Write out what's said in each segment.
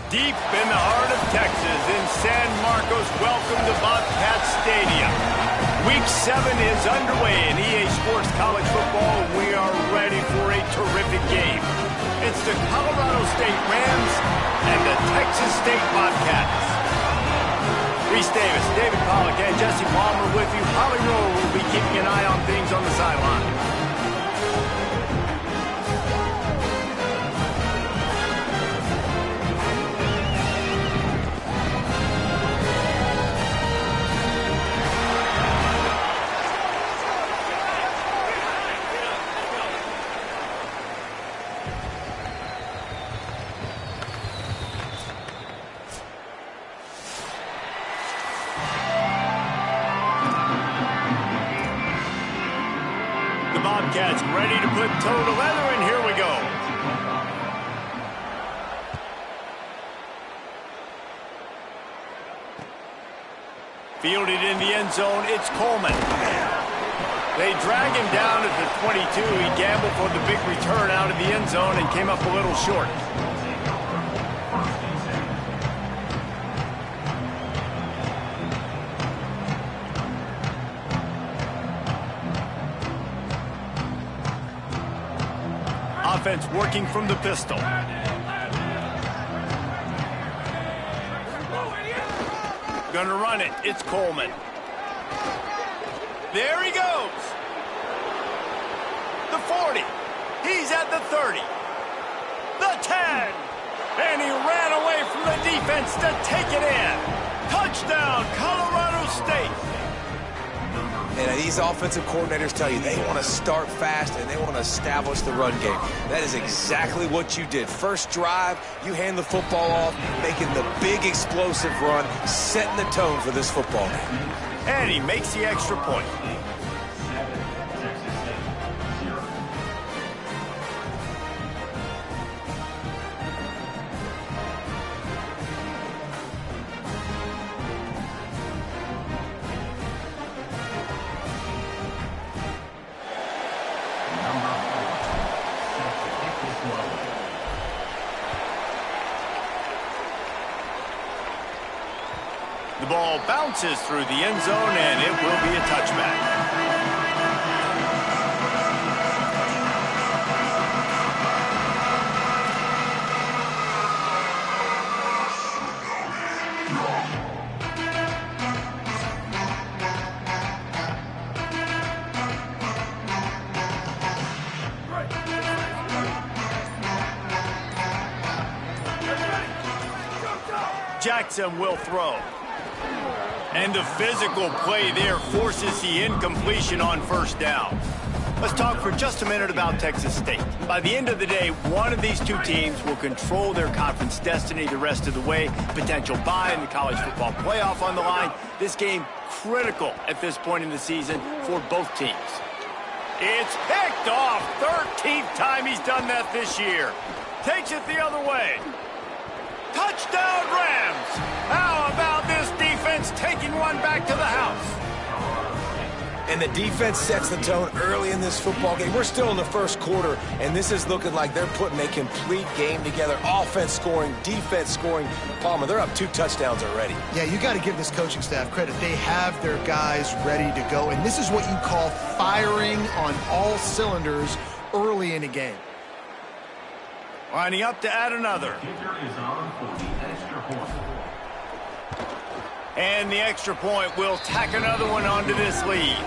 Deep in the heart of Texas, in San Marcos, welcome to Bobcat Stadium. Week 7 is underway in EA Sports College Football, and we are ready for a terrific game. It's the Colorado State Rams and the Texas State Bobcats. Reese Davis, David Pollack, and Jesse Palmer with you. Holly Rowe will be keeping an eye on things on the sideline. Bobcats ready to put toe to leather, and here we go. Fielded in the end zone, it's Coleman. They drag him down at the 22. He gambled for the big return out of the end zone and came up a little short. Offense working from the pistol. Gonna run it. It's Coleman. There he goes. The 40. He's at the 30. The 10. And he ran away from the defense to take it in. Touchdown, Colorado State. And these offensive coordinators tell you they want to start fast and they want to establish the run game. That is exactly what you did. First drive, you hand the football off, making the big explosive run, setting the tone for this football game. And he makes the extra point. The ball bounces through the end zone, and it will be a touchback. Jackson will throw. And the physical play there forces the incompletion on first down. Let's talk for just a minute about Texas State. By the end of the day, one of these two teams will control their conference destiny the rest of the way. Potential bye in the college football playoff on the line. This game critical at this point in the season for both teams. It's picked off. 13th time he's done that this year. Takes it the other way. Touchdown, Rams! How about this defense taking one back to the house? And the defense sets the tone early in this football game. We're still in the first quarter, and this is looking like they're putting a complete game together. Offense scoring, defense scoring. Palmer, they're up 2 touchdowns already. Yeah, you got to give this coaching staff credit. They have their guys ready to go, and this is what you call firing on all cylinders early in a game. Lining up to add another. And the extra point will tack another one onto this lead.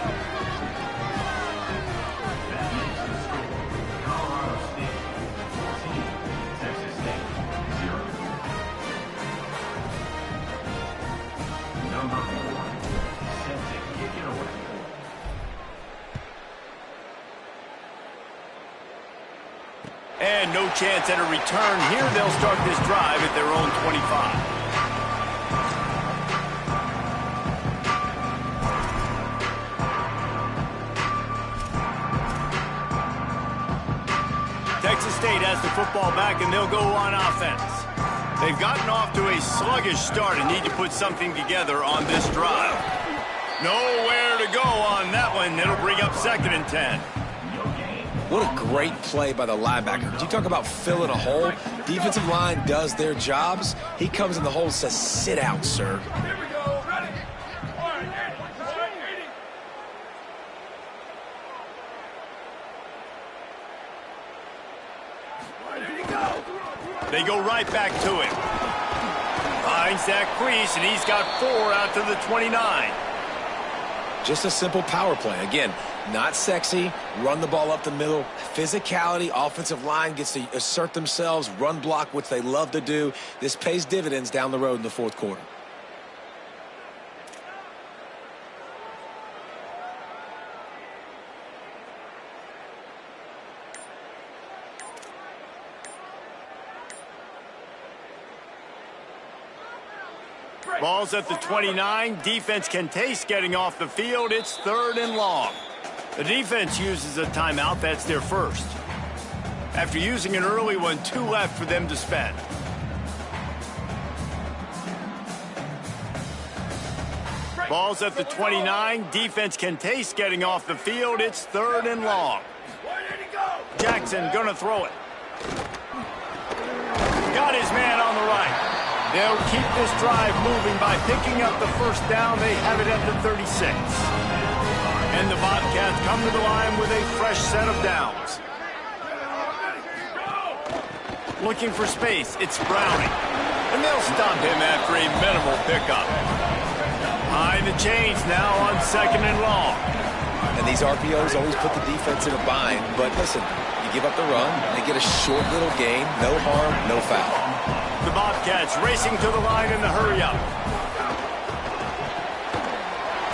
And no chance at a return here. They'll start this drive at their own 25. Texas State has the football back, and they'll go on offense. They've gotten off to a sluggish start and need to put something together on this drive. Nowhere to go on that one. It'll bring up 2nd and 10. What a great play by the linebacker. You talk about filling a hole. Defensive line does their jobs. He comes in the hole and says, sit out, sir. They go right back to him. Finds that crease, and he's got 4 out to the 29. Just a simple power play. Again, not sexy. Run the ball up the middle. Physicality. Offensive line gets to assert themselves. Run block, which they love to do. This pays dividends down the road in the fourth quarter. Ball's at the 29. Defense can taste getting off the field. It's 3rd and long. The defense uses a timeout. That's their first. After using an early one, 2 left for them to spend. Ball's at the 29. Defense can taste getting off the field. It's 3rd and long. Jackson gonna throw it. Got his man on the right. They'll keep this drive moving by picking up the first down. They have it at the 36. And the Bobcats come to the line with a fresh set of downs. Looking for space. It's Browning. And they'll stop him after a minimal pickup. Behind the chains now on 2nd and long. And these RPOs always put the defense in a bind. But listen, you give up the run, they get a short little gain. No harm, no foul. The Bobcats racing to the line in the hurry-up.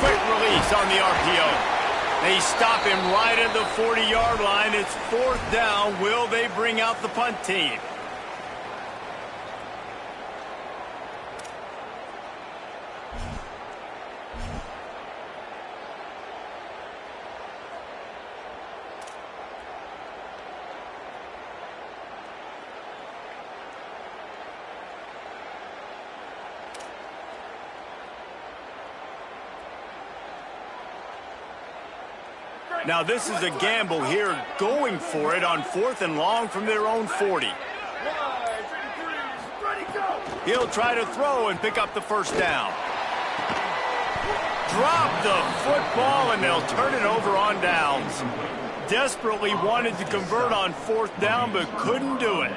Quick release on the RPO. They stop him right at the 40-yard line. It's 4th down. Will they bring out the punt team? Now this is a gamble here, going for it on 4th and long from their own 40. He'll try to throw and pick up the first down. Drop the football, and they'll turn it over on downs. Desperately wanted to convert on 4th down, but couldn't do it.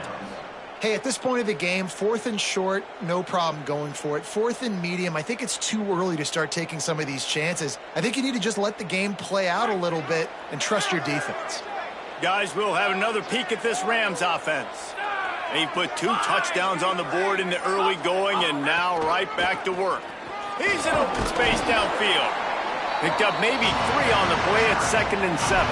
Hey, at this point of the game, 4th and short, no problem going for it. 4th and medium, I think it's too early to start taking some of these chances. I think you need to just let the game play out a little bit and trust your defense. Guys, we'll have another peek at this Rams offense. They put 2 touchdowns on the board in the early going, and now right back to work. He's in open space downfield. Picked up maybe 3 on the play at 2nd and 7.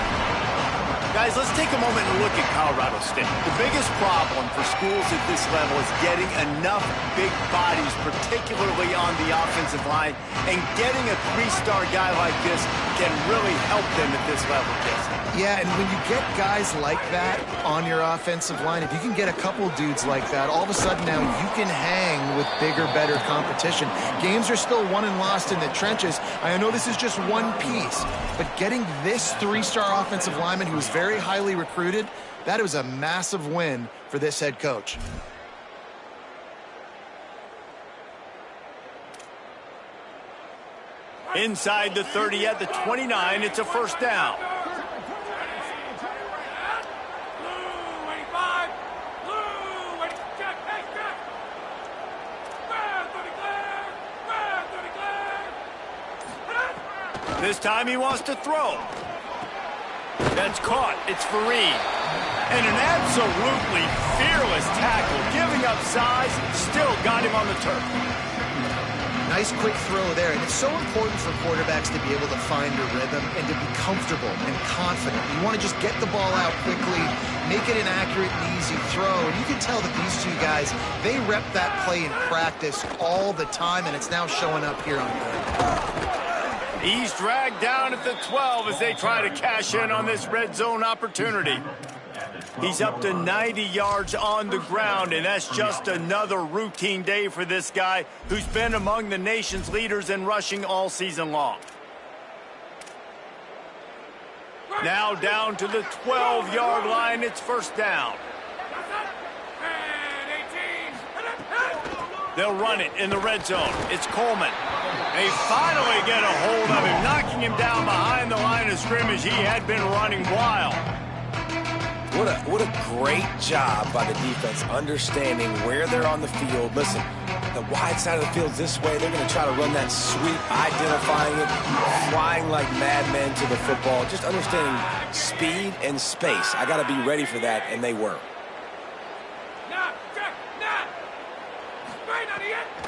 Guys, let's take a moment and look at Colorado State. The biggest problem for schools at this level is getting enough big bodies, particularly on the offensive line, and getting a 3-star guy like this can really help them at this level, Jason. Yeah, and when you get guys like that on your offensive line, if you can get a couple dudes like that, all of a sudden now you can hang with bigger, better competition. Games are still won and lost in the trenches. I know this is just one piece, but getting this 3-star offensive lineman who is very highly recruited, that was a massive win for this head coach. Inside the 30 at the 29, it's a first down. This time he wants to throw. That's caught. It's Fareed. And an absolutely fearless tackle. Giving up size, still got him on the turf. Nice quick throw there, and it's so important for quarterbacks to be able to find a rhythm and to be comfortable and confident. You want to just get the ball out quickly, make it an accurate and easy throw, and you can tell that these 2 guys, they rep that play in practice all the time, and it's now showing up here on film. He's dragged down at the 12 as they try to cash in on this red zone opportunity. He's up to 90 yards on the ground, and that's just another routine day for this guy who's been among the nation's leaders in rushing all season long. Now down to the 12-yard line. It's first down. They'll run it in the red zone. It's Coleman. They finally get a hold of him, knocking him down behind the line of scrimmage. He had been running wild. What a great job by the defense understanding where they're on the field. Listen, the wide side of the field's this way. They're going to try to run that sweep, identifying it, flying like madmen to the football, just understanding speed and space. I got to be ready for that, and they were.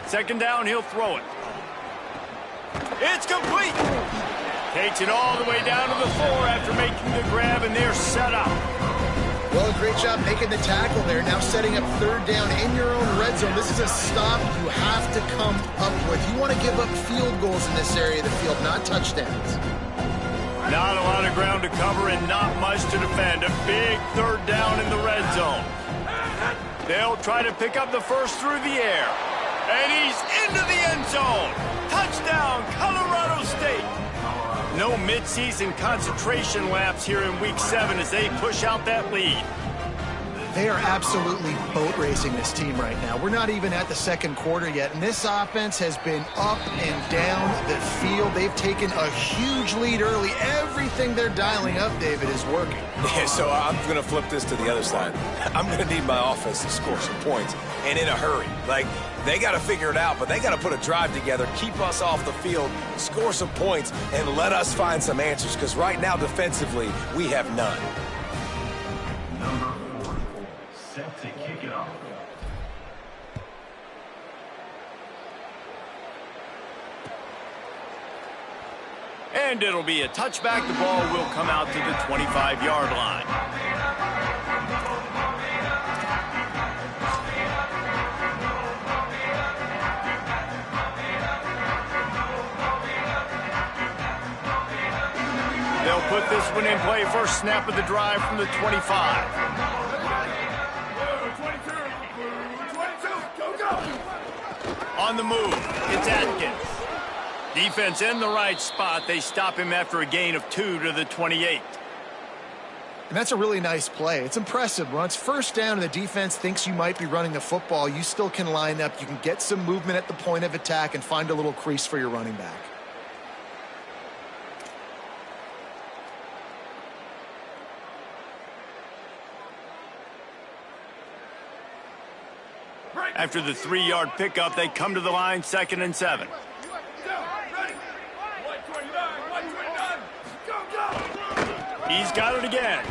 Second down, he'll throw it. It's complete. Takes it all the way down to the 4 after making the grab, and they're set up. Well, great job making the tackle there. Now setting up third down in your own red zone. This is a stop you have to come up with. You want to give up field goals in this area of the field, not touchdowns. Not a lot of ground to cover and not much to defend. A big third down in the red zone. They'll try to pick up the first through the air. And he's into the end zone. Touchdown, Colorado State. No midseason concentration laps here in Week 7 as they push out that lead. They are absolutely boat racing this team right now. We're not even at the second quarter yet, and this offense has been up and down the field. They've taken a huge lead early. Everything they're dialing up, David, is working. Yeah, so I'm going to flip this to the other side. I'm going to need my offense to score some points, and in a hurry. Like, they got to figure it out, but they got to put a drive together, keep us off the field, score some points, and let us find some answers, because right now, defensively, we have none. Set to kick it off. And it'll be a touchback. The ball will come out to the 25-yard line. They'll put this one in play. First snap of the drive from the 25. On the move, it's Atkins. Defense in the right spot. They stop him after a gain of 2 to the 28. And that's a really nice play. It's impressive. Once first down and the defense thinks you might be running the football, you still can line up. You can get some movement at the point of attack and find a little crease for your running back. After the 3-yard pickup, they come to the line, 2nd and 7. He's got it again.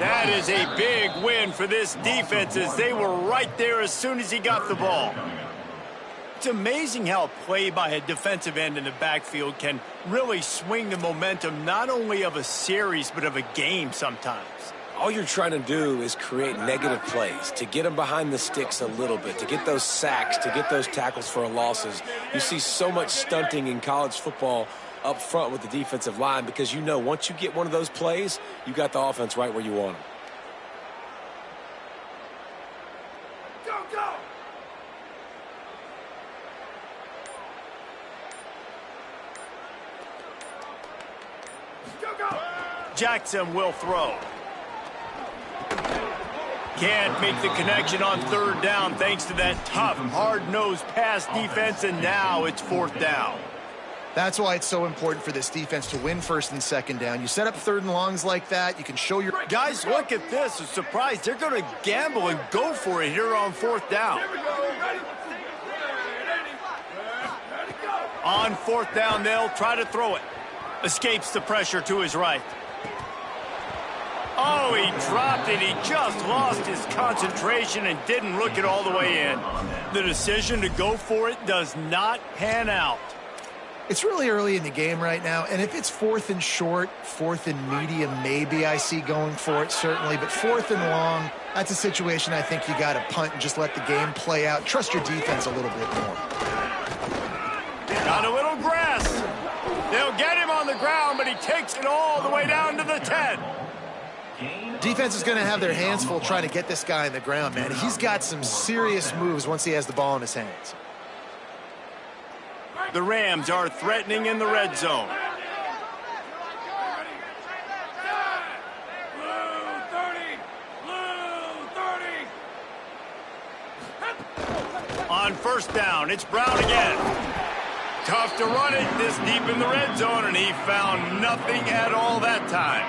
That is a big win for this defense as they were right there as soon as he got the ball. It's amazing how a play by a defensive end in the backfield can really swing the momentum not only of a series but of a game sometimes. All you're trying to do is create negative plays, to get them behind the sticks a little bit, to get those sacks, to get those tackles for losses. You see so much stunting in college football up front with the defensive line because you know once you get one of those plays, you got the offense right where you want them. Jackson will throw. Can't make the connection on third down thanks to that tough, hard-nosed pass defense, and now it's 4th down. That's why it's so important for this defense to win first and second down. You set up third and longs like that, you can show your... Guys, look at this. A surprise. They're going to gamble and go for it here on 4th down. On 4th down, they'll try to throw it. Escapes the pressure to his right. Oh, he dropped it. He just lost his concentration and didn't look it all the way in. The decision to go for it does not pan out. It's really early in the game right now, and if it's 4th and short, 4th and medium, maybe I see going for it, certainly. But 4th and long, that's a situation I think you got to punt and just let the game play out. Trust your defense a little bit more. Got a little grass. They'll get him on the ground, but he takes it all the way down to the 10. Defense is going to have their hands full trying to get this guy on the ground, man. He's got some serious moves once he has the ball in his hands. The Rams are threatening in the red zone. On first down, it's Brown again. Tough to run it this deep in the red zone, and he found nothing at all that time.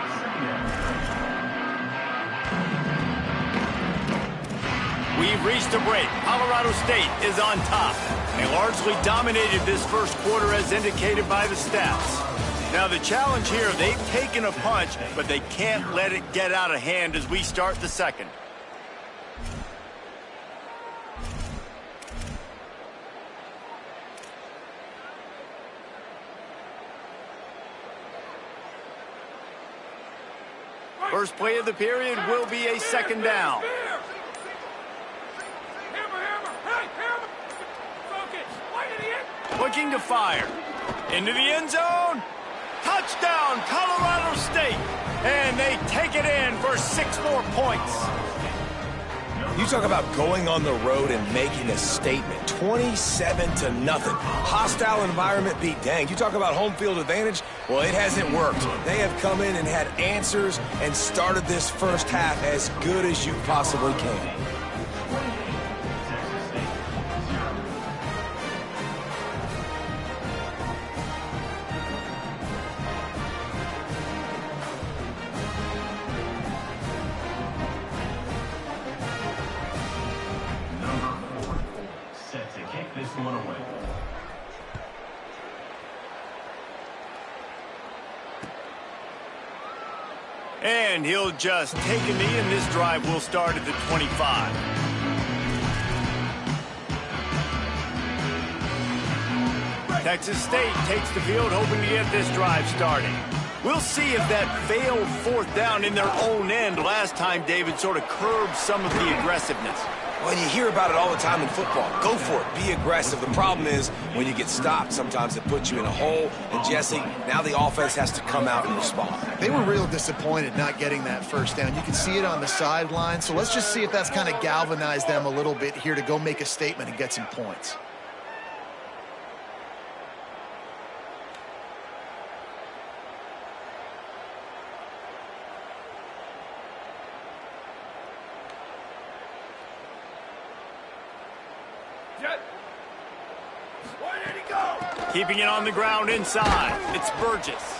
We've reached a break. Colorado State is on top. They largely dominated this first quarter as indicated by the stats. Now the challenge here, they've taken a punch, but they can't let it get out of hand as we start the second. First play of the period will be a second down. Looking to fire. Into the end zone. Touchdown, Colorado State. And they take it in for 6 more points. You talk about going on the road and making a statement. 27-0. Hostile environment beat dang. You talk about home field advantage. Well, it hasn't worked. They have come in and had answers and started this first half as good as you possibly can. And he'll just take a knee, and this drive will start at the 25. Texas State takes the field, hoping to get this drive started. We'll see if that failed fourth down in their own end last time, David, sort of curbed some of the aggressiveness. Well, you hear about it all the time in football. Go for it. Be aggressive. The problem is when you get stopped, sometimes it puts you in a hole. And, Jesse, now the offense has to come out and respond. They were real disappointed not getting that first down. You can see it on the sideline. So let's just see if that's kind of galvanized them a little bit here to go make a statement and get some points. Keeping it on the ground inside. It's Burgess.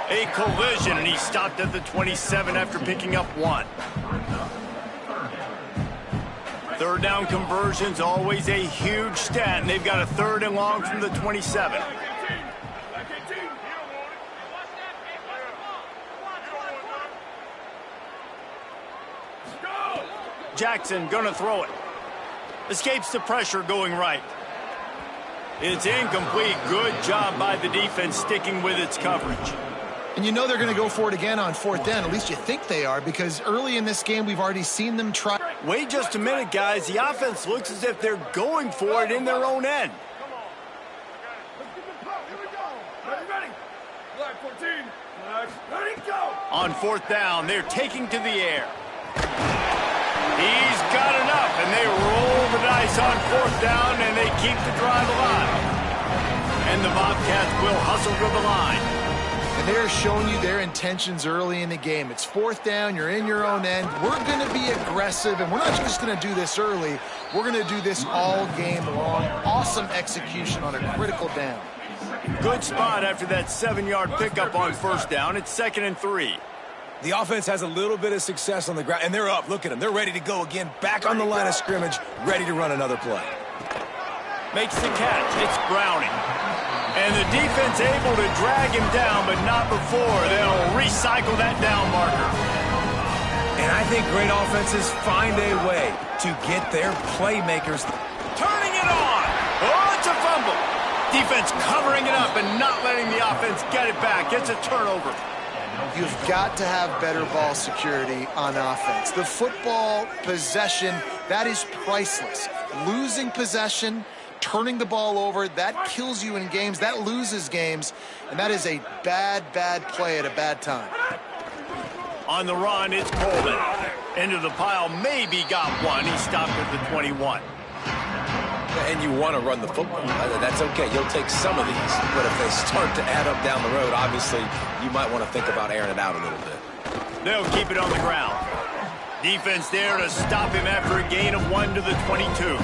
A collision, and he stopped at the 27 after picking up 1. Third down conversions, always a huge stat, and they've got a 3rd and long from the 27. Jackson gonna throw it. Escapes the pressure going right. It's incomplete. Good job by the defense sticking with its coverage. And you know they're going to go for it again on 4th down. At least you think they are, because early in this game we've already seen them try. Wait just a minute, guys. The offense looks as if they're going for it in their own end. On 4th down, they're taking to the air. He's got enough, and they roll the dice on 4th down, and they keep the drive alive. And the Bobcats will hustle to the line. And they're showing you their intentions early in the game. It's 4th down, you're in your own end. We're going to be aggressive, and we're not just going to do this early. We're going to do this all game long. Awesome execution on a critical down. Good spot after that 7-yard pickup on 1st down. It's 2nd and 3. The offense has a little bit of success on the ground, and they're up. Look at them. They're ready to go again. Back on the line of scrimmage, ready to run another play. Makes the catch. It's Browning. And the defense able to drag him down, but not before they'll recycle that down marker. And I think great offenses find a way to get their playmakers. Turning it on. Oh, it's a fumble. Defense covering it up and not letting the offense get it back. It's a turnover. You've got to have better ball security on offense. The football possession, that is priceless. Losing possession, turning the ball over, that kills you in games, that loses games, and that is a bad, bad play at a bad time. On the run, it's Coleman. Into the pile, maybe got one. He stopped at the 21. And you want to run the football. That's okay. You'll take some of these. But if they start to add up down the road, obviously, you might want to think about airing it out a little bit. They'll keep it on the ground. Defense there to stop him after a gain of 1 to the 22.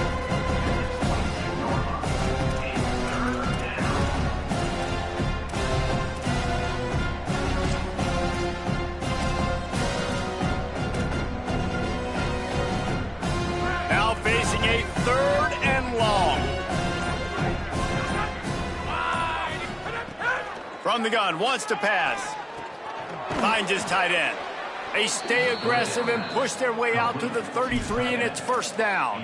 From the gun, wants to pass. Finds his tight end. They stay aggressive and push their way out to the 33, and it's first down.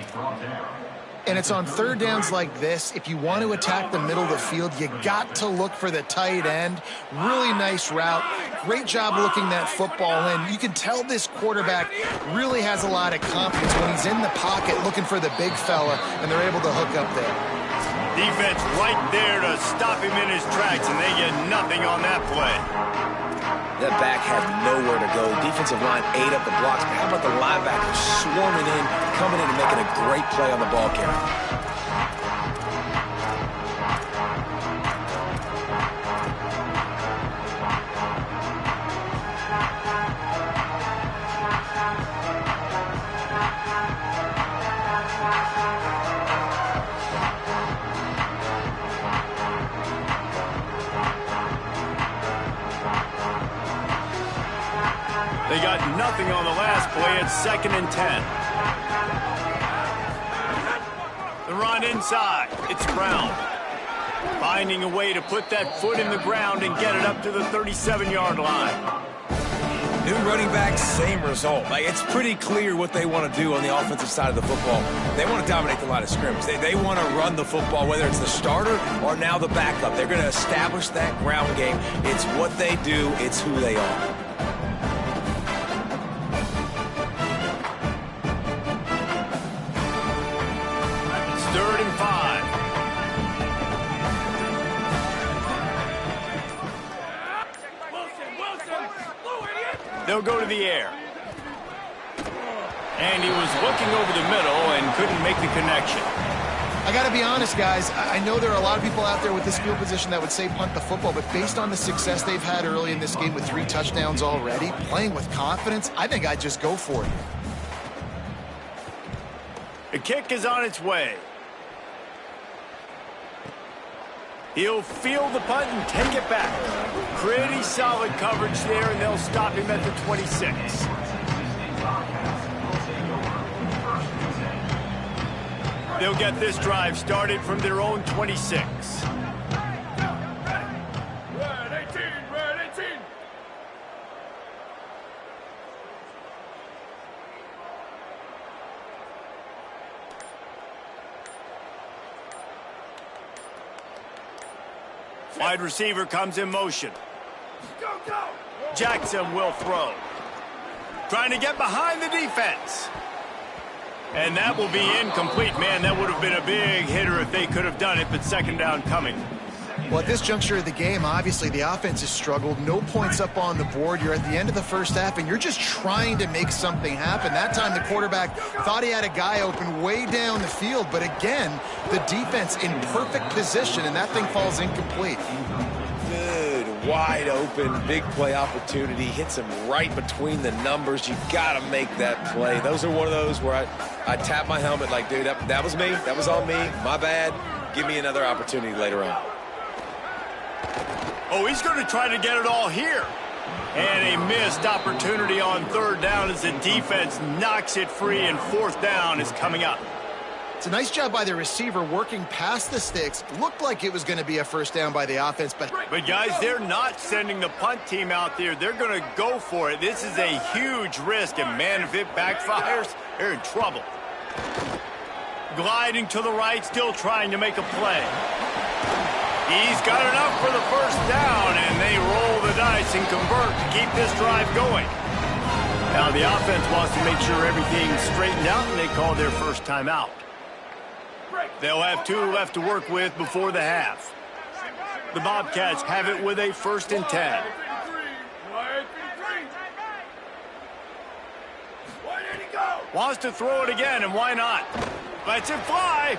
And it's on third downs like this. If you want to attack the middle of the field, you got to look for the tight end. Really nice route. Great job looking that football in. You can tell this quarterback really has a lot of confidence when he's in the pocket looking for the big fella, and they're able to hook up there. Defense right there to stop him in his tracks, and they get nothing on that play. That back had nowhere to go. Defensive line ate up the blocks. But how about the linebackers swarming in, coming in and making a great play on the ball carrier? They got nothing on the last play. It's 2nd and 10. The run inside. It's Brown. Finding a way to put that foot in the ground and get it up to the 37-yard line. New running back, same result. It's pretty clear what they want to do on the offensive side of the football. They want to dominate the line of scrimmage. They want to run the football, whether it's the starter or now the backup. They're going to establish that ground game. It's what they do. It's who they are. Third and 5. They'll go to the air. And he was looking over the middle and couldn't make the connection. I got to be honest, guys. I know there are a lot of people out there with this field position that would say punt the football, but based on the success they've had early in this game with 3 touchdowns already, playing with confidence, I think I'd just go for it. The kick is on its way. He'll field the punt and take it back. Pretty solid coverage there, and they'll stop him at the 26. They'll get this drive started from their own 26. Wide receiver comes in motion. Jackson will throw. Trying to get behind the defense. And that will be incomplete. Man, that would have been a big hitter if they could have done it, but 2nd down coming. Well, at this juncture of the game, obviously the offense has struggled. No points up on the board. You're at the end of the first half, and you're just trying to make something happen. That time the quarterback thought he had a guy open way down the field, but again, the defense in perfect position, and that thing falls incomplete. Good, wide open, big play opportunity. Hits him right between the numbers. You got to make that play. Those are one of those where I tap my helmet like, dude, that was me. That was on me. My bad. Give me another opportunity later on. Oh, he's going to try to get it all here. And a missed opportunity on 3rd down as the defense knocks it free, and 4th down is coming up. It's a nice job by the receiver working past the sticks. Looked like it was going to be a 1st down by the offense, but guys, they're not sending the punt team out there. They're going to go for it. This is a huge risk, and man, if it backfires, they're in trouble. Gliding to the right, still trying to make a play. He's got enough for the 1st down, and they roll the dice and convert to keep this drive going. Now the offense wants to make sure everything's straightened out, and they call their first timeout. They'll have 2 left to work with before the half. The Bobcats have it with a 1st and 10. Wants to throw it again, and why not? Lets it fly.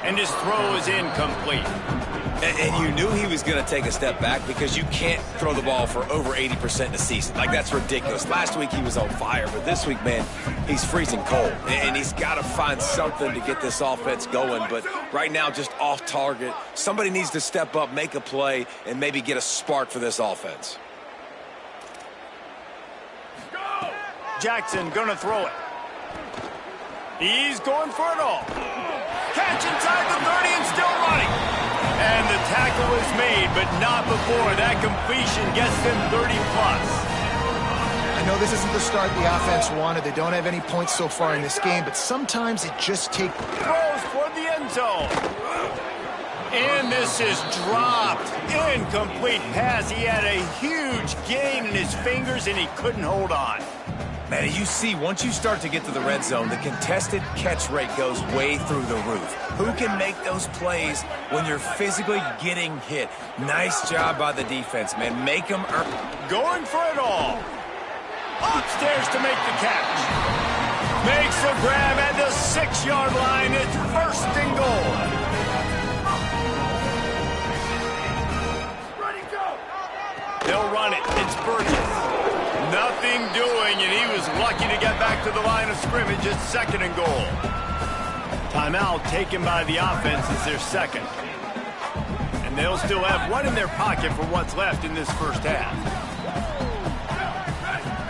And his throw is incomplete. And you knew he was going to take a step back because you can't throw the ball for over 80% in a season. That's ridiculous. Last week he was on fire, but this week, man, he's freezing cold. And he's got to find something to get this offense going. But right now, just off target. Somebody needs to step up, make a play, and maybe get a spark for this offense. Jackson going to throw it. He's going for it all. Catch inside the 30 and still running. And the tackle is made, but not before that completion gets them 30+. I know this isn't the start the offense wanted. They don't have any points so far in this game, but sometimes it just takes... Throws for the end zone. And this is dropped. Incomplete pass. He had a huge gain in his fingers, and he couldn't hold on. Man, you see, once you start to get to the red zone, the contested catch rate goes way through the roof. Who can make those plays when you're physically getting hit? Nice job by the defense, man. Make them earn. Going for it all. Upstairs to make the catch. Makes the grab at the 6-yard line. It's first and goal. Ready, go. They'll run it. It's Burgess. Nothing doing, and he was lucky to get back to the line of scrimmage. It's second and goal. Timeout taken by the offense is their second. And they'll still have one in their pocket for what's left in this first half.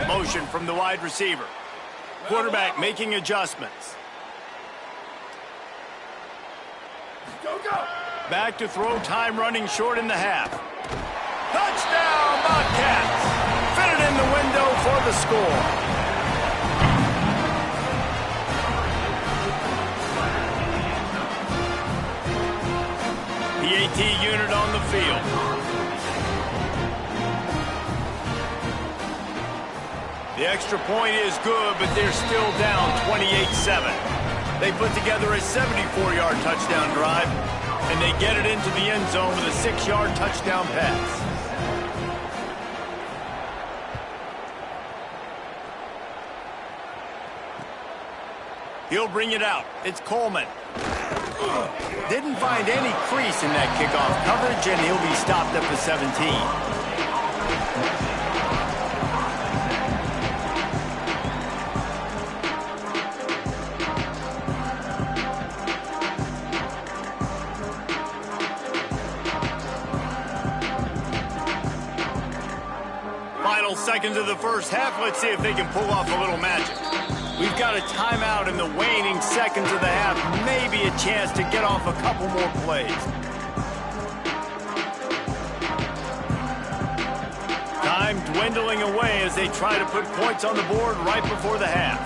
Motion from the wide receiver. Quarterback making adjustments. Go, go. Back to throw, time running short in the half. Touchdown, Bobcats! Fitted in the window for the score. PAT unit on the field. The extra point is good, but they're still down 28-7. They put together a 74-yard touchdown drive, and they get it into the end zone with a 6-yard touchdown pass. He'll bring it out. It's Coleman. Didn't find any crease in that kickoff coverage, and he'll be stopped at the 17. Final seconds of the first half. Let's see if they can pull off a little magic. We've got a timeout in the waning seconds of the half. Maybe a chance to get off a couple more plays. Time dwindling away as they try to put points on the board right before the half.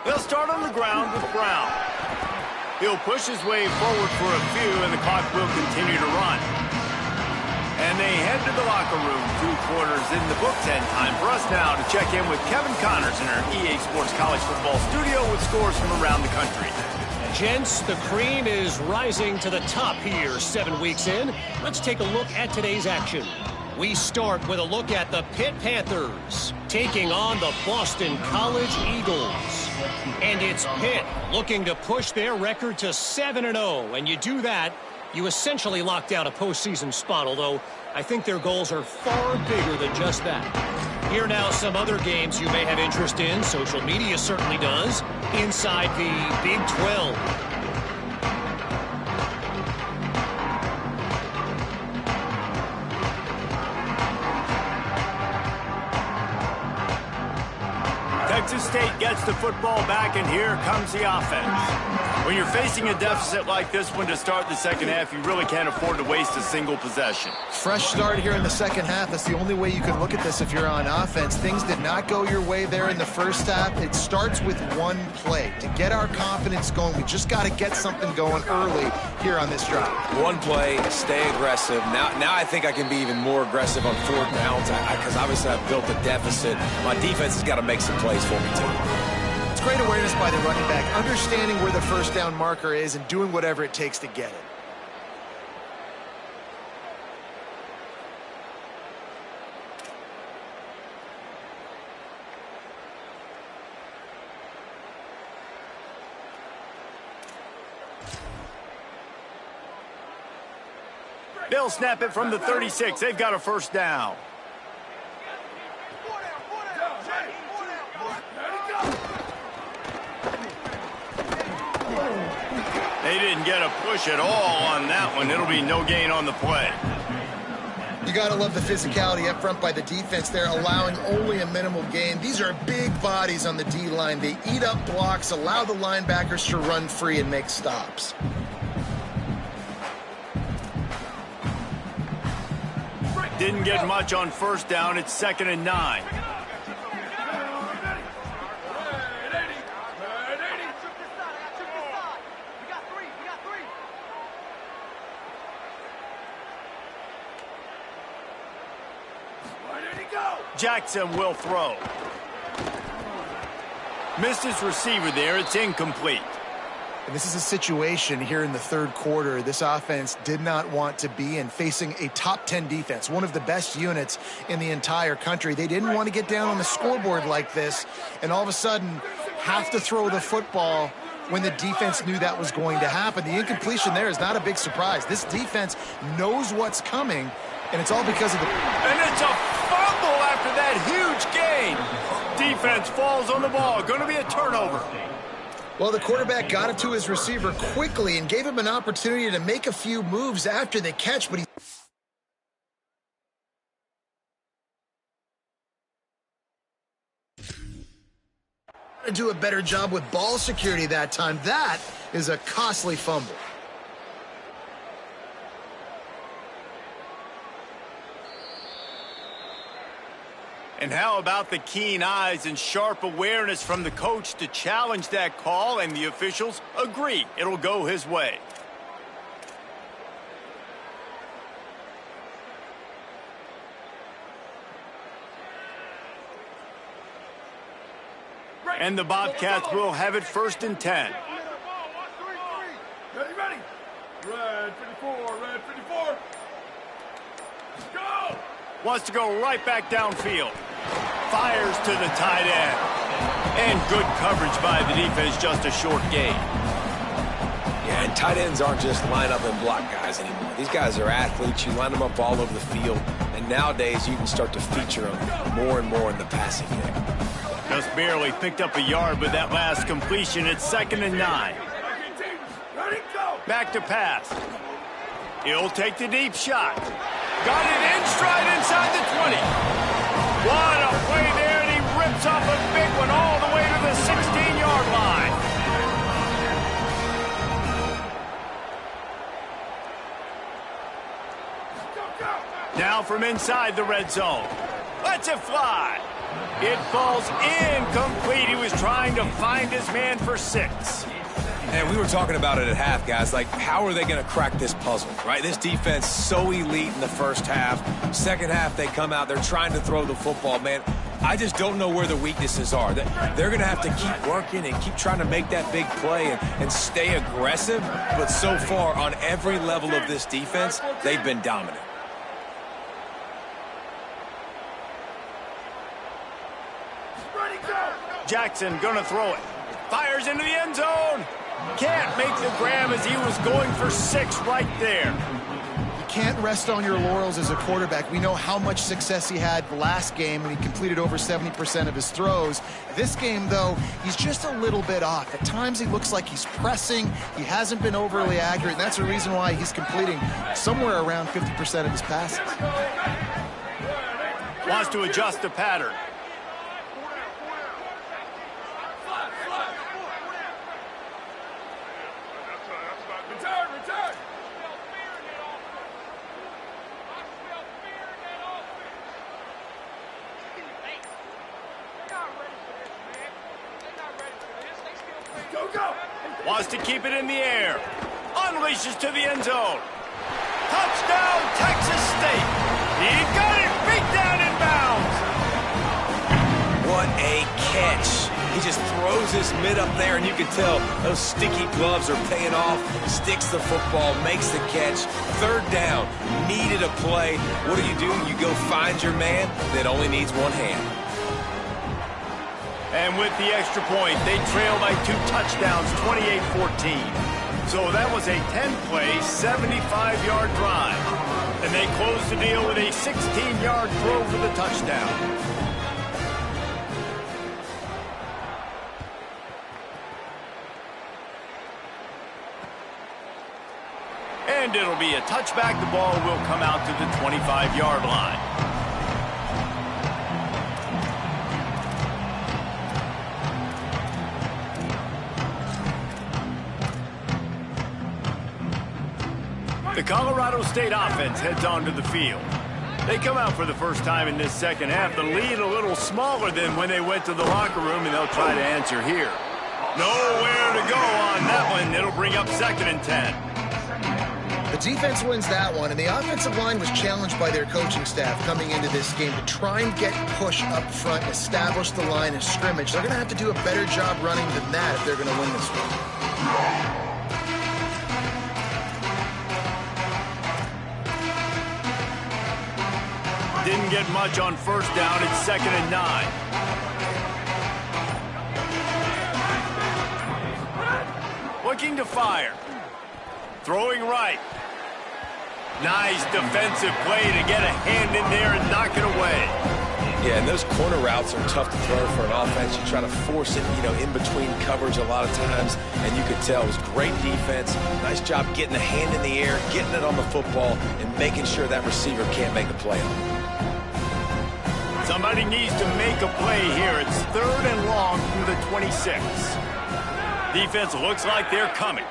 They'll start on the ground with Brown. He'll push his way forward for a few, and the clock will continue to run. And they head to the locker room. 2 quarters in the books, and time for us now to check in with Kevin Connors in our EA Sports College Football studio with scores from around the country. Gents, the cream is rising to the top here 7 weeks in. Let's take a look at today's action. We start with a look at the Pitt Panthers taking on the Boston College Eagles. And it's Pitt looking to push their record to 7-0. And you do that, you essentially lock down a postseason spot, although I think their goals are far bigger than just that. Here now some other games you may have interest in. Social media certainly does. Inside the Big 12. Texas State gets the football back, and here comes the offense. When you're facing a deficit like this one to start the second half, you really can't afford to waste a single possession. Fresh start here in the second half. That's the only way you can look at this if you're on offense. Things did not go your way there in the first half. It starts with one play. To get our confidence going, we just got to get something going early here on this drive. One play, stay aggressive. Now I think I can be even more aggressive on 4th downs because obviously I've built a deficit. My defense has got to make some plays for me too. It's great awareness by the running back, understanding where the first down marker is and doing whatever it takes to get it. They'll snap it from the 36. They've got a first down. They didn't get a push at all on that one. It'll be no gain on the play. You got to love the physicality up front by the defense there, allowing only a minimal gain. These are big bodies on the D-line. They eat up blocks, allow the linebackers to run free and make stops. Didn't get much on first down. It's 2nd and 9. Jackson will throw. Missed his receiver there. It's incomplete. And this is a situation here in the third quarter this offense did not want to be in, facing a top 10 defense, one of the best units in the entire country. They didn't want to get down on the scoreboard like this and all of a sudden have to throw the football when the defense knew that was going to happen. The incompletion there is not a big surprise. This defense knows what's coming, and it's all because of the... And it's a fumble after that huge gain. Defense falls on the ball. Going to be a turnover. Well, the quarterback got it to his receiver quickly and gave him an opportunity to make a few moves after the catch, but he... to do a better job with ball security that time. That is a costly fumble. And how about the keen eyes and sharp awareness from the coach to challenge that call, and the officials agree it'll go his way. And the Bobcats will have it 1st and 10. Ready? Red 54, red 54. Go! Wants to go right back downfield. Fires to the tight end. And good coverage by the defense, just a short gain. Yeah, and tight ends aren't just line up and block guys anymore. These guys are athletes. You line them up all over the field. And nowadays, you can start to feature them more and more in the passing game. Just barely picked up a yard with that last completion. It's 2nd and 9. Ready, go! Back to pass. He'll take the deep shot. Got it in stride inside the 20. What a play there, and he rips off a big one all the way to the 16-yard line. Now from inside the red zone. Lets it fly. It falls incomplete. He was trying to find his man for 6. And we were talking about it at half, guys. Like, how are they going to crack this puzzle, right? This defense so elite in the first half. Second half, they come out. They're trying to throw the football, man. I just don't know where the weaknesses are. They're going to have to keep working and keep trying to make that big play and stay aggressive. But so far, on every level of this defense, they've been dominant. Jackson gonna throw it. Fires into the end zone. Can't make the grab as he was going for 6 right there. You can't rest on your laurels as a quarterback. We know how much success he had last game, and he completed over 70% of his throws. This game, though, he's just a little bit off. At times, he looks like he's pressing. He hasn't been overly accurate, and that's the reason why he's completing somewhere around 50% of his passes. Wants to adjust the pattern. Wants to keep it in the air. Unleashes to the end zone. Touchdown, Texas State. He got it beat down in bounds. What a catch. He just throws his mid up there, and you can tell those sticky gloves are paying off. Sticks the football, makes the catch. 3rd down, needed a play. What do? You go find your man that only needs one hand. And with the extra point, they trail by 2 touchdowns, 28-14. So that was a 10-play, 75-yard drive. And they close the deal with a 16-yard throw for the touchdown. And it'll be a touchback. The ball will come out to the 25-yard line. The Colorado State offense heads onto the field. They come out for the first time in this second half. The lead a little smaller than when they went to the locker room, and they'll try to answer here. Nowhere to go on that one. It'll bring up 2nd and 10. The defense wins that one, and the offensive line was challenged by their coaching staff coming into this game to try and get push up front and establish the line of scrimmage. They're going to have to do a better job running than that if they're going to win this one. Didn't get much on first down. It's 2nd and 9. Looking to fire. Throwing right. Nice defensive play to get a hand in there and knock it away. Yeah, and those corner routes are tough to throw for an offense. You try to force it, in between coverage a lot of times, and you could tell it was great defense. Nice job getting a hand in the air, getting it on the football, and making sure that receiver can't make a play on it. Somebody needs to make a play here. It's 3rd and long from the 26. Defense looks like they're coming.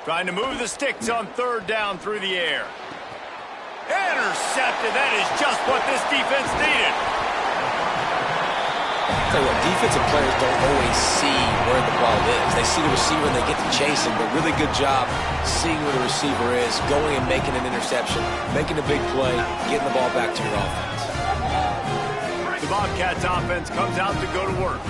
Trying to move the sticks on 3rd down through the air. Intercepted. That is just what this defense needed. Tell you what, defensive players don't always see where the ball is. They see the receiver and they get to chase him, but really good job seeing where the receiver is, going and making an interception, making a big play, getting the ball back to your offense. The Bobcats offense comes out to go to work.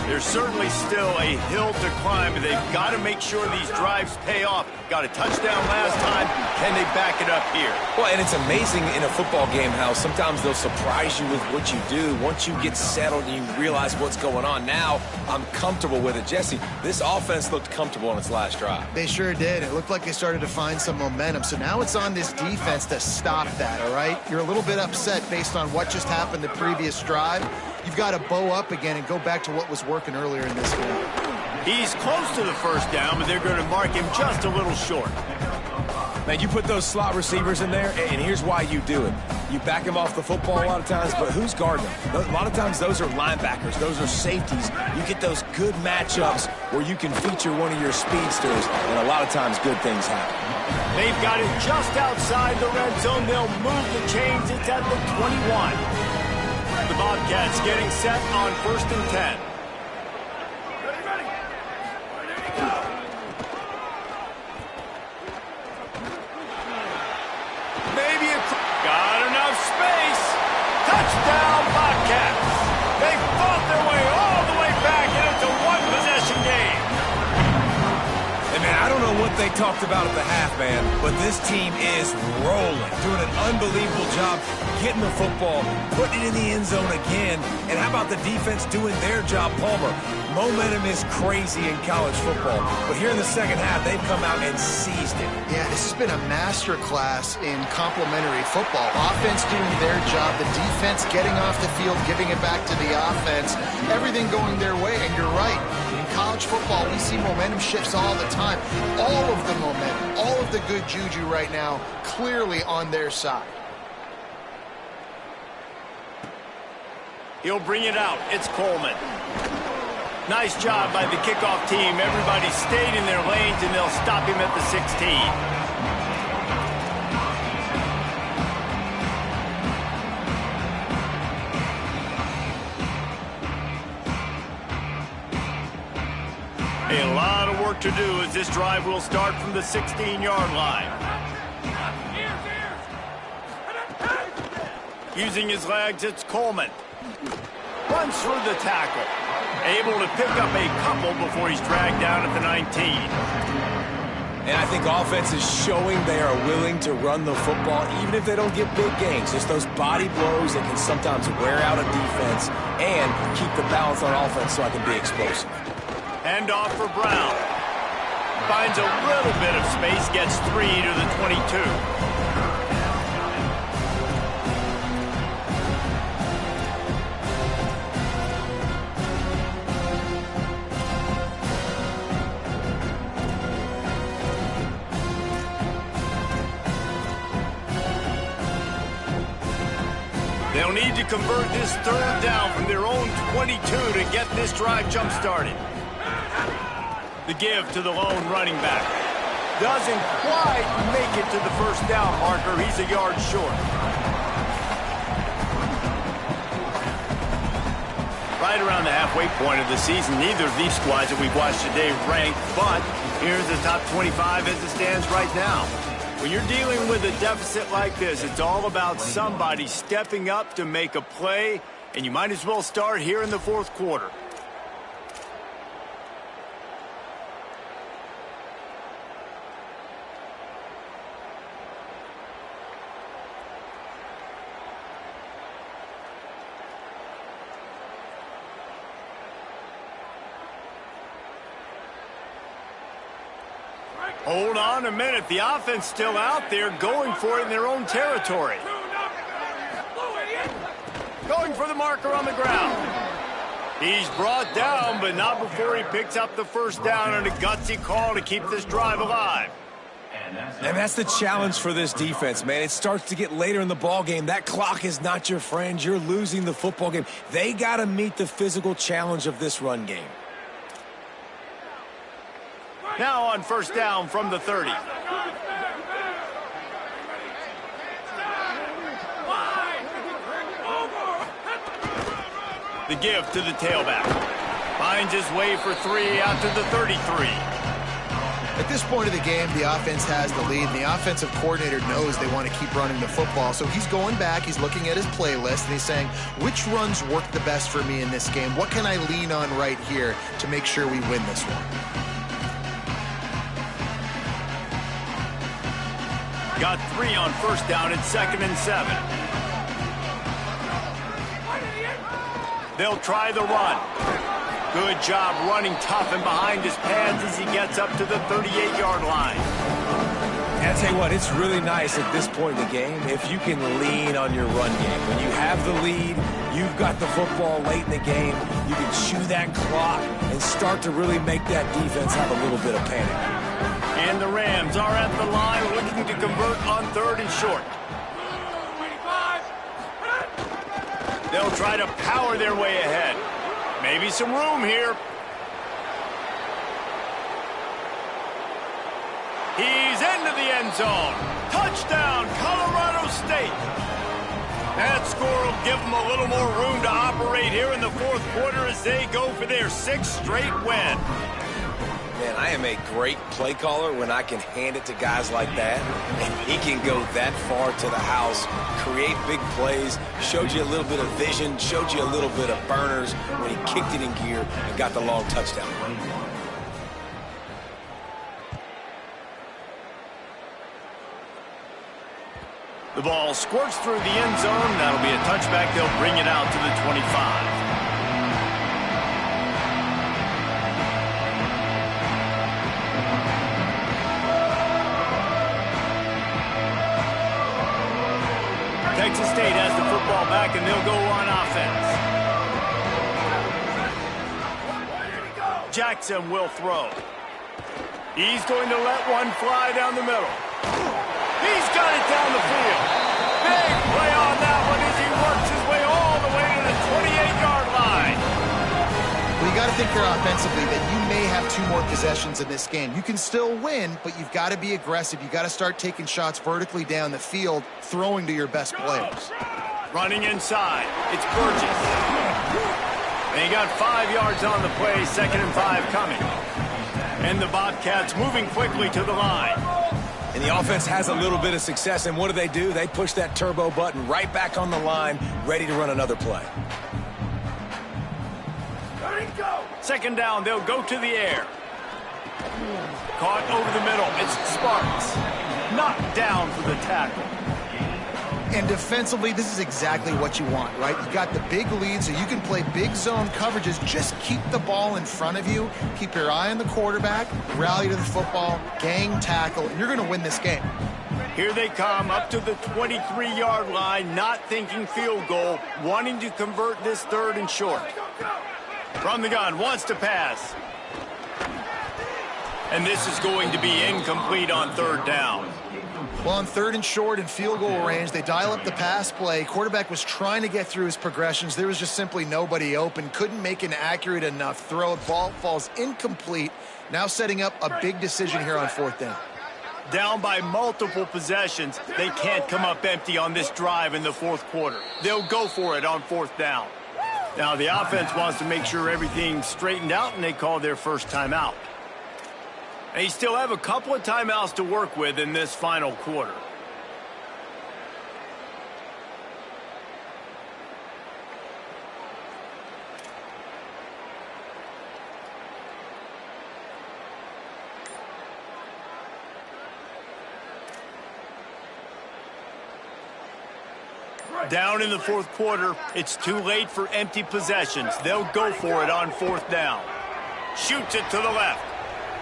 There's certainly still a hill to climb, but they've got to make sure these drives pay off. Got a touchdown last time. Can they back it up here? Well, and it's amazing in a football game how sometimes they'll surprise you with what you do. Once you get settled and you realize what's going on, now I'm comfortable with it. Jesse, this offense looked comfortable on its last drive. They sure did. It looked like they started to find some momentum. So now it's on this defense to stop that, all right? You're a little bit upset based on what just happened the previous drive. You've got to bow up again and go back to what was working earlier in this game. He's close to the first down, but they're going to mark him just a little short. Man, you put those slot receivers in there, and here's why you do it. You back them off the football a lot of times, but who's guarding them? A lot of times those are linebackers. Those are safeties. You get those good matchups where you can feature one of your speedsters, and a lot of times good things happen. They've got it just outside the red zone. They'll move the chains. It's at the 21. The Bobcats getting set on 1st and 10. Maybe got enough space. Touchdown, Bobcats. They fought their way all the way back, and it's a one-possession game. Hey, man, I don't know what they talked about at the half, man, but this team is rolling, doing an unbelievable job getting the football, putting it in the end zone again. And how about the defense doing their job, Palmer? Momentum is crazy in college football, but here in the second half, they've come out and seized it. Yeah, this has been a masterclass in complementary football. Offense doing their job, the defense getting off the field, giving it back to the offense, everything going their way. And you're right, in college football, we see momentum shifts all the time. All of the momentum, all of the good juju right now, clearly on their side. He'll bring it out. It's Coleman. Nice job by the kickoff team. Everybody stayed in their lanes, and they'll stop him at the 16. A lot of work to do as this drive will start from the 16-yard line. Using his legs, it's Coleman. Runs through the tackle. Able to pick up a couple before he's dragged down at the 19. And I think offense is showing they are willing to run the football, even if they don't get big gains. Just those body blows that can sometimes wear out a defense and keep the balance on offense so I can be explosive. Hand off for Brown. Finds a little bit of space, gets 3 to the 22. need to convert this third down from their own 22 to get this drive jump-started. The give to the lone running back. Doesn't quite make it to the first down marker. He's a yard short. Right around the halfway point of the season, neither of these squads that we've watched today ranked, but here's the top 25 as it stands right now. When you're dealing with a deficit like this, it's all about somebody stepping up to make a play, and you might as well start here in the fourth quarter. Hold on a minute. The offense still out there going for it in their own territory. Going for the marker on the ground. He's brought down, but not before he picks up the first down and a gutsy call to keep this drive alive. And that's the challenge for this defense, man. It starts to get later in the ball game. That clock is not your friend. You're losing the football game. They got to meet the physical challenge of this run game. Now on first down from the 30. The give to the tailback. Finds his way for 3 out to the 33. At this point of the game, the offense has the lead, and the offensive coordinator knows they want to keep running the football. So he's going back, he's looking at his playlist, and he's saying, which runs work the best for me in this game? What can I lean on right here to make sure we win this one? Got 3 on first down at 2nd and 7. They'll try the run. Good job running tough and behind his pads as he gets up to the 38-yard line. And I tell you what, it's really nice at this point in the game if you can lean on your run game. When you have the lead, you've got the football late in the game, you can chew that clock and start to really make that defense have a little bit of panic. And the Rams are at the line looking to convert on 3rd and short. They'll try to power their way ahead. Maybe some room here. He's into the end zone. Touchdown, Colorado State. That score will give them a little more room to operate here in the fourth quarter as they go for their 6th straight win. Man, I am a great play caller when I can hand it to guys like that. And he can go that far to the house, create big plays, showed you a little bit of vision, showed you a little bit of burners when he kicked it in gear and got the long touchdown. The ball squirts through the end zone. That'll be a touchback. They'll bring it out to the 25. Texas State has the football back, and they'll go on offense. Jackson will throw. He's going to let one fly down the middle. He's got it down the field. Big play on that one as he works his way all the way to the 28-yard line. Well, you got to think here offensively that you may have 2 more possessions in this game. You can still win, but you've got to be aggressive. You've got to start taking shots vertically down the field, throwing to your best players. Running inside. It's Burgess. And he got 5 yards on the play, 2nd and 5 coming. And the Bobcats moving quickly to the line. And the offense has a little bit of success, and what do? They push that turbo button right back on the line, ready to run another play. 2nd down, they'll go to the air. Caught over the middle. It's Sparks. Knocked down for the tackle. And defensively, this is exactly what you want, right? You got the big lead, so you can play big zone coverages. Just keep the ball in front of you. Keep your eye on the quarterback. Rally to the football. Gang tackle. And you're going to win this game. Here they come up to the 23-yard line, not thinking field goal, wanting to convert this 3rd and short. From the gun, wants to pass. And this is going to be incomplete on 3rd down. Well, on 3rd and short and field goal range, they dial up the pass play. Quarterback was trying to get through his progressions. There was just simply nobody open. Couldn't make an accurate enough throw. Ball falls incomplete. Now setting up a big decision here on 4th down. Down by multiple possessions, they can't come up empty on this drive in the 4th quarter. They'll go for it on 4th down. Now the offense wants to make sure everything's straightened out, and they call their first timeout. They still have a couple of timeouts to work with in this final quarter. Down in the 4th quarter, it's too late for empty possessions. They'll go for it on 4th down. Shoots it to the left.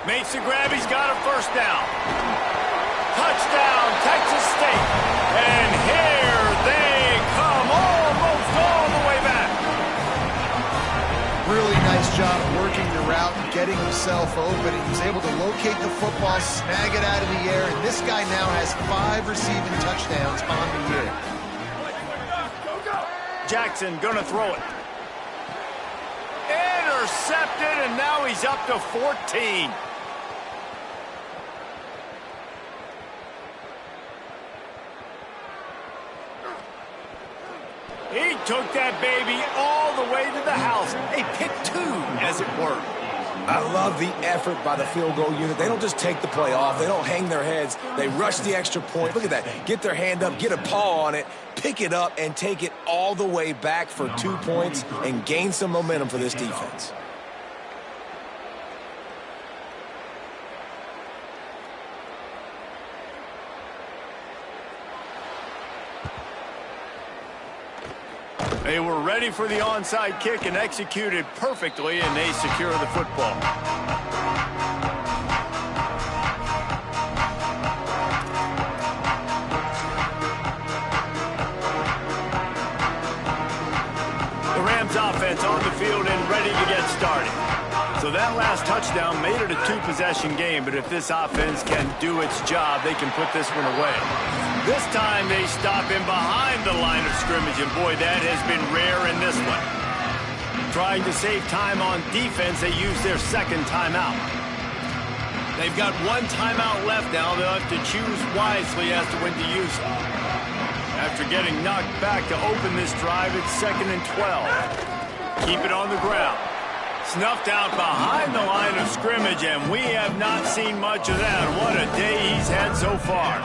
Makes the grab. He's got a first down. Touchdown, Texas State. And here they come, almost all the way back. Really nice job working the route and getting himself open. He was able to locate the football, snag it out of the air, and this guy now has 5 receiving touchdowns on the year. Jackson gonna throw it. Intercepted, and now he's up to 14. He took that baby all the way to the house. A pick 2, as it were. I love the effort by the field goal unit. They don't just take the play off. They don't hang their heads. They rush the extra point. Look at that. Get their hand up, get a paw on it, pick it up, and take it all the way back for 2 points and gain some momentum for this defense. They were ready for the onside kick and executed perfectly, and they secure the football. The Rams offense on the field and ready to get started. So that last touchdown made it a 2-possession game, but if this offense can do its job, they can put this one away. This time they stop him behind the line of scrimmage, and boy, that has been rare in this one. Trying to save time on defense, they use their 2nd timeout. They've got 1 timeout left now. They'll have to choose wisely as to when to use it. After getting knocked back to open this drive, it's 2nd and 12. Keep it on the ground. Snuffed out behind the line of scrimmage, and we have not seen much of that. What a day he's had so far.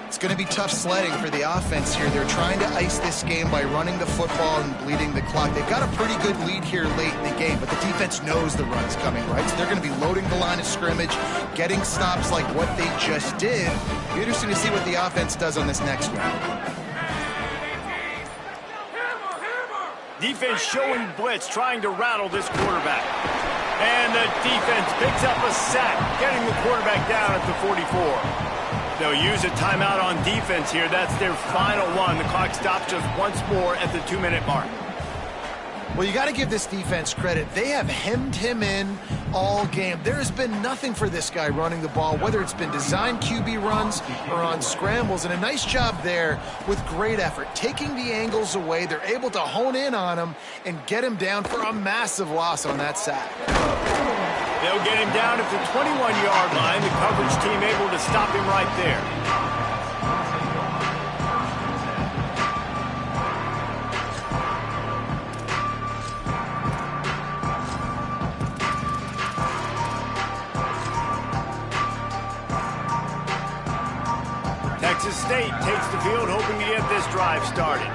It's going to be tough sledding for the offense here. They're trying to ice this game by running the football and bleeding the clock. They've got a pretty good lead here late in the game, but the defense knows the run's coming, right? So they're going to be loading the line of scrimmage, getting stops like what they just did. It'll be interesting to see what the offense does on this next round. Defense showing blitz, trying to rattle this quarterback. And the defense picks up a sack, getting the quarterback down at the 44. They'll use a timeout on defense here. That's their final one. The clock stops just once more at the 2-minute mark. Well, you got to give this defense credit. They have hemmed him in all game. There has been nothing for this guy running the ball, whether it's been designed QB runs or on scrambles, and a nice job there with great effort. Taking the angles away, they're able to hone in on him and get him down for a massive loss on that sack. They'll get him down at the 21-yard line. The coverage team able to stop him right there. Texas State takes the field, hoping to get this drive started.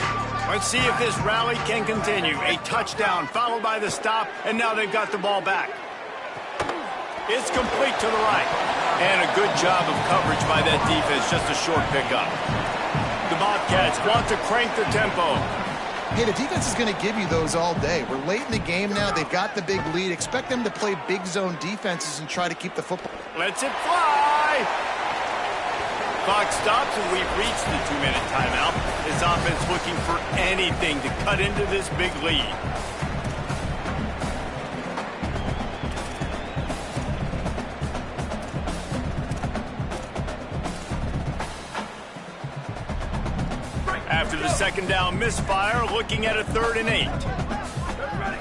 Let's see if this rally can continue. A touchdown followed by the stop, and now they've got the ball back. It's complete to the right. And a good job of coverage by that defense, just a short pickup. The Bobcats want to crank the tempo. Hey, the defense is going to give you those all day. We're late in the game now. They've got the big lead. Expect them to play big zone defenses and try to keep the football. Lets it fly. Clock stops, and we've reached the 2-minute timeout. This offense looking for anything to cut into this big lead. a second down misfire, looking at a 3rd and 8. Ready.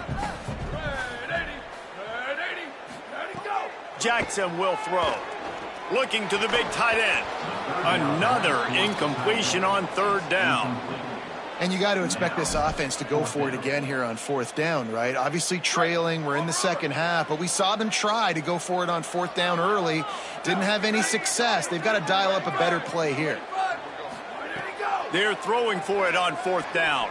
Red 80. Ready, go. Jackson will throw. Looking to the big tight end. Another incompletion on 3rd down. And you got to expect this offense to go for it again here on 4th down, right? Obviously trailing, we're in the second half, but we saw them try to go for it on 4th down early. Didn't have any success. They've got to dial up a better play here. They're throwing for it on 4th down.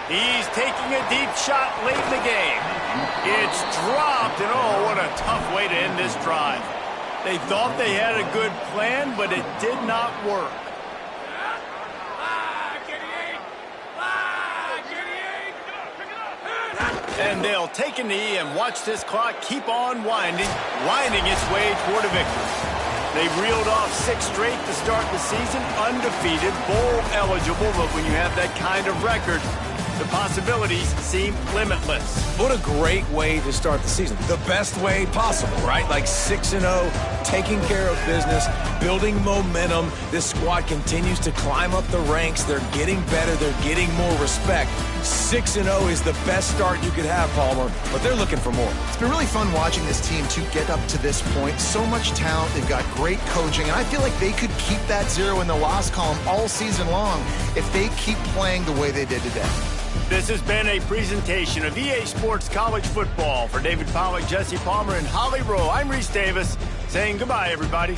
He's taking a deep shot late in the game. It's dropped, and oh, what a tough way to end this drive. They thought they had a good plan, but it did not work. And they'll take a knee and watch this clock keep on winding its way toward a victory. They reeled off 6 straight to start the season, undefeated, bowl eligible, but when you have that kind of record, the possibilities seem limitless. What a great way to start the season. The best way possible, right? Like 6-0, taking care of business, building momentum. This squad continues to climb up the ranks. They're getting better. They're getting more respect. 6-0 is the best start you could have, Palmer, but they're looking for more. It's been really fun watching this team to get up to this point. So much talent. They've got great coaching, and I feel like they could keep that 0 in the loss column all season long if they keep playing the way they did today. This has been a presentation of EA Sports College Football. For David Pollack, Jesse Palmer, and Holly Rowe, I'm Reese Davis saying goodbye, everybody.